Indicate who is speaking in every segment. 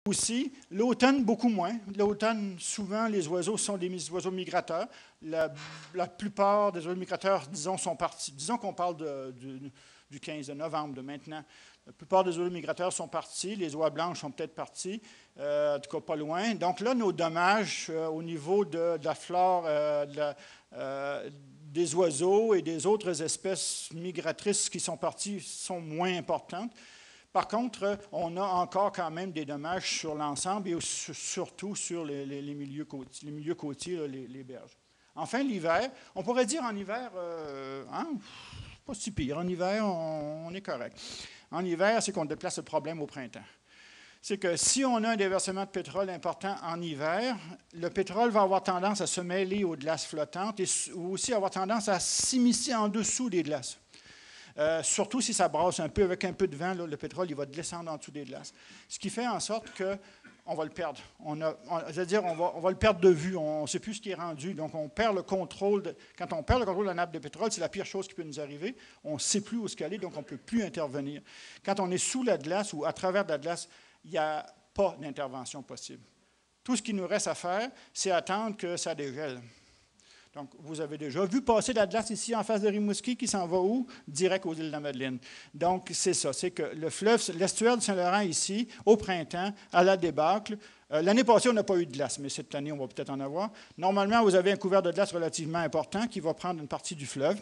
Speaker 1: Aussi, l'automne, beaucoup moins. L'automne, souvent, les oiseaux sont des oiseaux migrateurs. La plupart des oiseaux migrateurs, disons, sont partis. Disons qu'on parle du 15 de novembre, de maintenant. La plupart des oiseaux migrateurs sont partis. Les oies blanches sont peut-être partis, en tout cas pas loin. Donc là, nos dommages au niveau de la flore, des oiseaux et des autres espèces migratrices qui sont parties sont moins importantes. Par contre, on a encore quand même des dommages sur l'ensemble et surtout sur les milieux côtiers, les berges. Enfin, l'hiver, on pourrait dire en hiver, pas si pire, en hiver, on est correct. En hiver, c'est qu'on déplace le problème au printemps. C'est que si on a un déversement de pétrole important en hiver, le pétrole va avoir tendance à se mêler aux glaces flottantes et aussi avoir tendance à s'immiscer en dessous des glaces. Surtout si ça brasse un peu, avec un peu de vent, là, le pétrole il va descendre en dessous des glaces. Ce qui fait en sorte qu'on va le perdre. C'est-à-dire on va le perdre de vue, on ne sait plus ce qui est rendu. Donc on perd le contrôle. Quand on perd le contrôle de la nappe de pétrole, c'est la pire chose qui peut nous arriver. On ne sait plus où se caler, donc on ne peut plus intervenir. Quand on est sous la glace ou à travers de la glace, il n'y a pas d'intervention possible. Tout ce qu'il nous reste à faire, c'est attendre que ça dégèle. Donc, vous avez déjà vu passer la glace ici en face de Rimouski qui s'en va où? Direct aux îles de la Madeleine. Donc, c'est ça. C'est que le fleuve, l'estuaire du Saint-Laurent ici, au printemps, à la débâcle. L'année passée, on n'a pas eu de glace, mais cette année, on va peut-être en avoir. Normalement, vous avez un couvert de glace relativement important qui va prendre une partie du fleuve,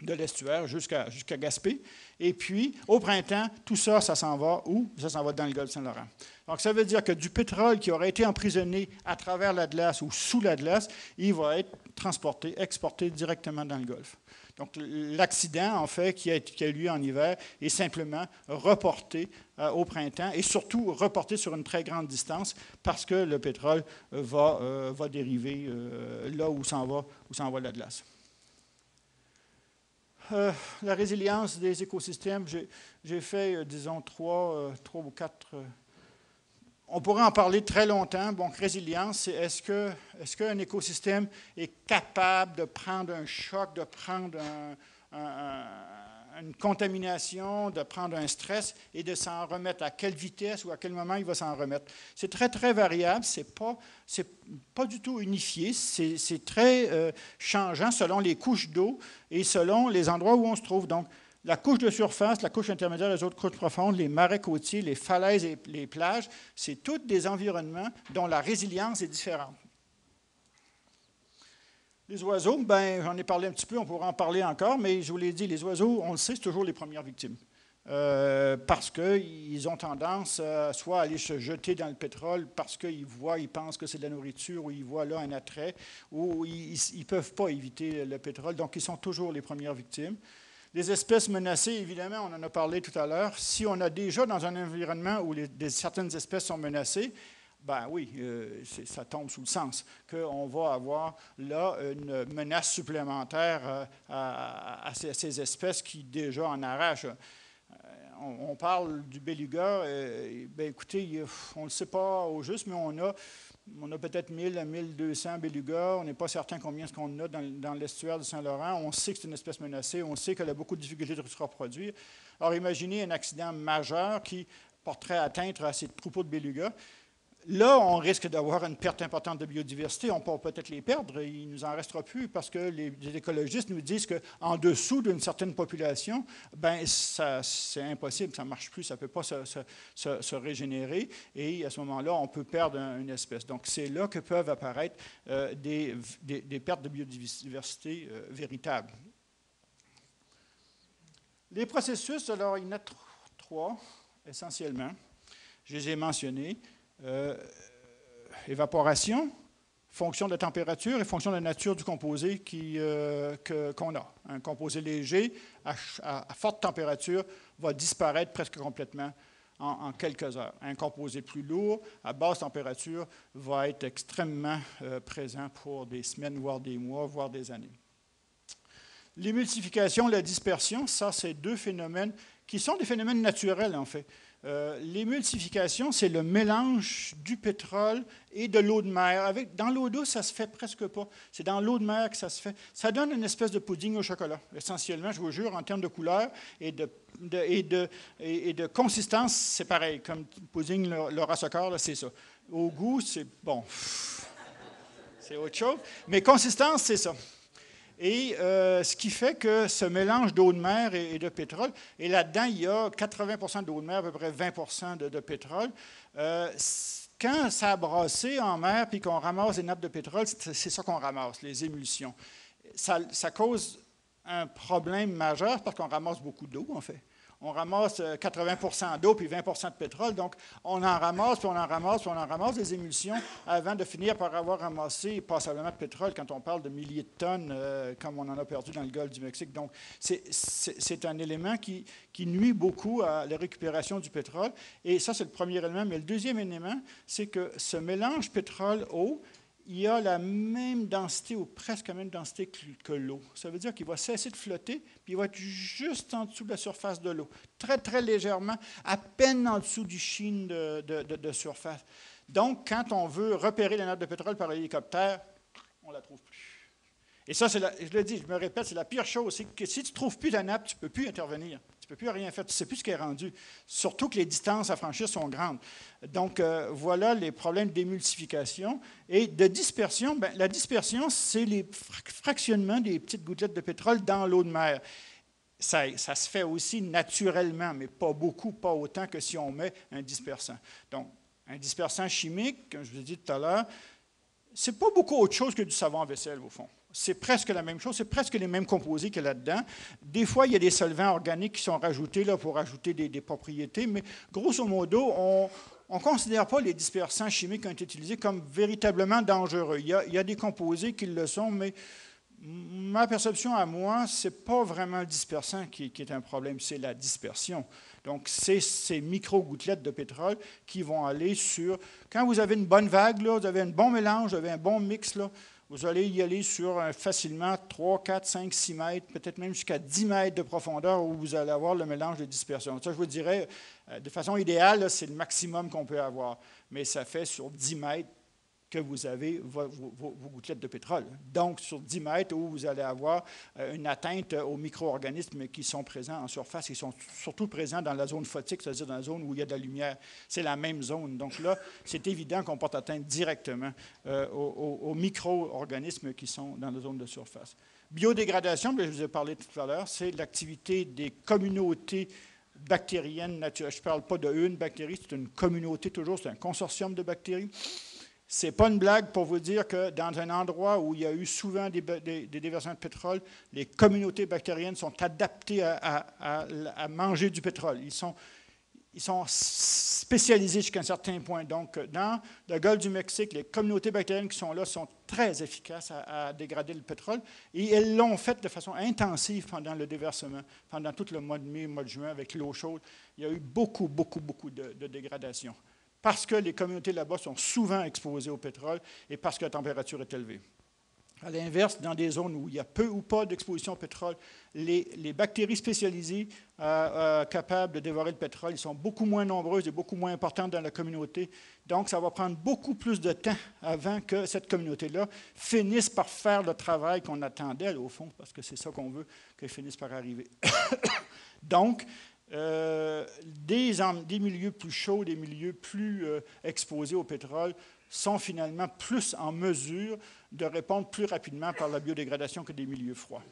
Speaker 1: de l'estuaire jusqu'à Gaspé. Et puis, au printemps, tout ça, ça s'en va où? Ça s'en va dans le golfe Saint-Laurent. Donc, ça veut dire que du pétrole qui aurait été emprisonné à travers la glace ou sous la glace, il va être transporté, exporté directement dans le golfe. Donc, l'accident, en fait, qui a eu lieu en hiver, est simplement reporté au printemps et surtout reporté sur une très grande distance parce que le pétrole va dériver là où s'en va la glace. La résilience des écosystèmes, j'ai fait, disons, trois ou quatre. On pourrait en parler très longtemps. Donc, résilience, c'est est-ce qu'un écosystème est capable de prendre un choc, de prendre une contamination, de prendre un stress et de s'en remettre? À quelle vitesse ou à quel moment il va s'en remettre? C'est très, très variable. C'est pas du tout unifié. C'est très changeant selon les couches d'eau et selon les endroits où on se trouve. Donc, la couche de surface, la couche intermédiaire, les autres couches profondes, les marais côtiers, les falaises et les plages, c'est tous des environnements dont la résilience est différente. Les oiseaux, ben, j'en ai parlé un petit peu, on pourra en parler encore, mais je vous l'ai dit, les oiseaux, on le sait, c'est toujours les premières victimes. Parce qu'ils ont tendance soit à aller se jeter dans le pétrole parce qu'ils pensent que c'est de la nourriture, ou ils voient là un attrait, ou ils ne peuvent pas éviter le pétrole, donc ils sont toujours les premières victimes. Les espèces menacées, évidemment, on en a parlé tout à l'heure. Si on a déjà dans un environnement où certaines espèces sont menacées, ben oui, ça tombe sous le sens qu'on va avoir là une menace supplémentaire à ces espèces qui déjà en arrachent. On parle du beluga. Ben écoutez, on ne le sait pas au juste, mais on a peut-être 1000 à 1200 belugas. On n'est pas certain combien est-ce qu'on a dans l'estuaire du Saint-Laurent. On sait que c'est une espèce menacée. On sait qu'elle a beaucoup de difficultés de se reproduire. Alors, imaginez un accident majeur qui porterait atteinte à ces troupeaux de belugas. Là, on risque d'avoir une perte importante de biodiversité. On peut peut-être les perdre. Il ne nous en restera plus parce que les écologistes nous disent qu'en dessous d'une certaine population, ben, c'est impossible, ça ne marche plus, ça ne peut pas se régénérer. Et à ce moment-là, on peut perdre une espèce. Donc, c'est là que peuvent apparaître des pertes de biodiversité véritables. Les processus, alors, il y en a trois, essentiellement. Je les ai mentionnés. Évaporation, fonction de la température et fonction de la nature du composé qu'on a. Un composé léger à forte température va disparaître presque complètement en quelques heures. Un composé plus lourd, à basse température, va être extrêmement présent pour des semaines, voire des mois, voire des années. L'émulsification, la dispersion, ça, c'est deux phénomènes qui sont des phénomènes naturels, en fait. L'émulsification, c'est le mélange du pétrole et de l'eau de mer. Dans l'eau douce, ça ne se fait presque pas. C'est dans l'eau de mer que ça se fait. Ça donne une espèce de pudding au chocolat, essentiellement, je vous jure, en termes de couleur et de consistance, c'est pareil. Comme pudding Laura Socor, c'est ça. Au goût, c'est bon. C'est autre chose. Mais consistance, c'est ça. Et ce qui fait que ce mélange d'eau de mer et de pétrole, et là-dedans, il y a 80 d'eau de mer, à peu près 20 de pétrole. Quand ça a brassé en mer puis qu'on ramasse des nappes de pétrole, c'est ça qu'on ramasse, les émulsions. Ça cause un problème majeur parce qu'on ramasse beaucoup d'eau, en fait. On ramasse 80 d'eau puis 20 de pétrole. Donc, on en ramasse, puis on en ramasse, puis on en ramasse des émulsions avant de finir par avoir ramassé passablement de pétrole quand on parle de milliers de tonnes, comme on en a perdu dans le golfe du Mexique. Donc, c'est un élément qui nuit beaucoup à la récupération du pétrole. Et ça, c'est le premier élément. Mais le deuxième élément, c'est que ce mélange pétrole-eau, il a la même densité ou presque la même densité que l'eau. Ça veut dire qu'il va cesser de flotter, puis il va être juste en dessous de la surface de l'eau, très, très légèrement, à peine en dessous du sheen de surface. Donc, quand on veut repérer la nappe de pétrole par hélicoptère, on ne la trouve plus. Et ça, je le dis, je me répète, c'est la pire chose, c'est que si tu ne trouves plus la nappe, tu ne peux plus intervenir. Tu ne peux plus rien faire, tu ne sais plus ce qui est rendu. Surtout que les distances à franchir sont grandes. Donc, voilà les problèmes d'émulsification. Et de dispersion, bien, la dispersion, c'est les fractionnements des petites gouttelettes de pétrole dans l'eau de mer. Ça se fait aussi naturellement, mais pas beaucoup, pas autant que si on met un dispersant. Donc, un dispersant chimique, comme je vous ai dit tout à l'heure, ce n'est pas beaucoup autre chose que du savon à vaisselle, au fond. C'est presque la même chose, c'est presque les mêmes composés qu'il y a là-dedans. Des fois, il y a des solvants organiques qui sont rajoutés là, pour ajouter des propriétés, mais grosso modo, on ne considère pas les dispersants chimiques qui ont été utilisés comme véritablement dangereux. Il y a des composés qui le sont, mais ma perception à moi, ce n'est pas vraiment le dispersant qui est un problème, c'est la dispersion. Donc, c'est ces micro-gouttelettes de pétrole qui vont aller sur... Quand vous avez une bonne vague, là, vous avez un bon mélange, vous avez un bon mix, là, vous allez y aller sur facilement 3, 4, 5, 6 mètres, peut-être même jusqu'à 10 mètres de profondeur où vous allez avoir le mélange de dispersion. Ça, je vous dirais, de façon idéale, c'est le maximum qu'on peut avoir. Mais ça fait sur 10 mètres que vous avez vos gouttelettes de pétrole. Donc, sur 10 mètres où vous allez avoir une atteinte aux micro-organismes qui sont présents en surface, qui sont surtout présents dans la zone photique, c'est-à-dire dans la zone où il y a de la lumière. C'est la même zone. Donc là, c'est évident qu'on porte atteinte directement aux micro-organismes qui sont dans la zone de surface. Biodégradation, je vous ai parlé tout à l'heure, c'est l'activité des communautés bactériennes naturelles. Je ne parle pas d'une bactérie, c'est une communauté toujours, c'est un consortium de bactéries. Ce n'est pas une blague pour vous dire que dans un endroit où il y a eu souvent des déversements de pétrole, les communautés bactériennes sont adaptées à manger du pétrole. Ils sont spécialisés jusqu'à un certain point. Donc, dans le golfe du Mexique, les communautés bactériennes qui sont là sont très efficaces à dégrader le pétrole. Et elles l'ont fait de façon intensive pendant le déversement, pendant tout le mois de mai, mois de juin, avec l'eau chaude. Il y a eu beaucoup de dégradation. Parce que les communautés là-bas sont souvent exposées au pétrole et parce que la température est élevée. À l'inverse, dans des zones où il y a peu ou pas d'exposition au pétrole, les bactéries spécialisées capables de dévorer le pétrole, ils sont beaucoup moins nombreuses et beaucoup moins importantes dans la communauté. Donc, ça va prendre beaucoup plus de temps avant que cette communauté-là finisse par faire le travail qu'on attend d'elle, au fond, parce que c'est ça qu'on veut qu'elle finisse par arriver. Donc, des milieux plus chauds, des milieux plus exposés au pétrole sont finalement plus en mesure de répondre plus rapidement par la biodégradation que des milieux froids.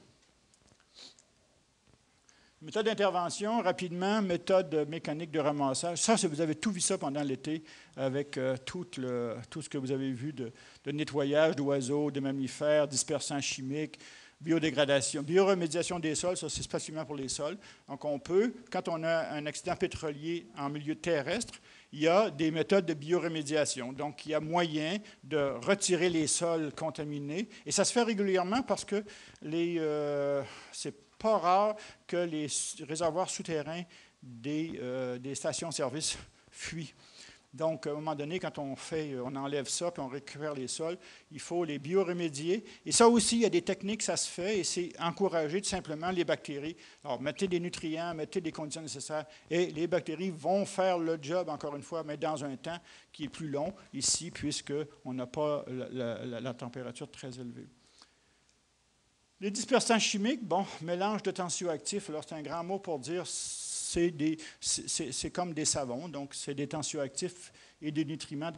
Speaker 1: Méthode d'intervention, rapidement, méthode mécanique de ramassage. Ça, vous avez tout vu ça pendant l'été avec tout ce que vous avez vu de nettoyage d'oiseaux, de mammifères, dispersants chimiques, biodégradation, bioremédiation des sols, ça c'est spécialement pour les sols. Donc on peut, quand on a un accident pétrolier en milieu terrestre, il y a des méthodes de bioremédiation. Donc il y a moyen de retirer les sols contaminés. Et ça se fait régulièrement parce que c'est pas rare que les réservoirs souterrains des stations-service fuient. Donc, à un moment donné, quand on enlève ça, puis on récupère les sols, il faut les bioremédier. Et ça aussi, il y a des techniques, ça se fait, et c'est encourager tout simplement les bactéries. Alors, mettez des nutriments, mettez des conditions nécessaires, et les bactéries vont faire le job, encore une fois, mais dans un temps qui est plus long, ici, puisqu'on n'a pas la température très élevée. Les dispersants chimiques, bon, mélange de tensioactifs, alors c'est un grand mot pour dire c'est comme des savons, donc c'est des tensioactifs et des nutriments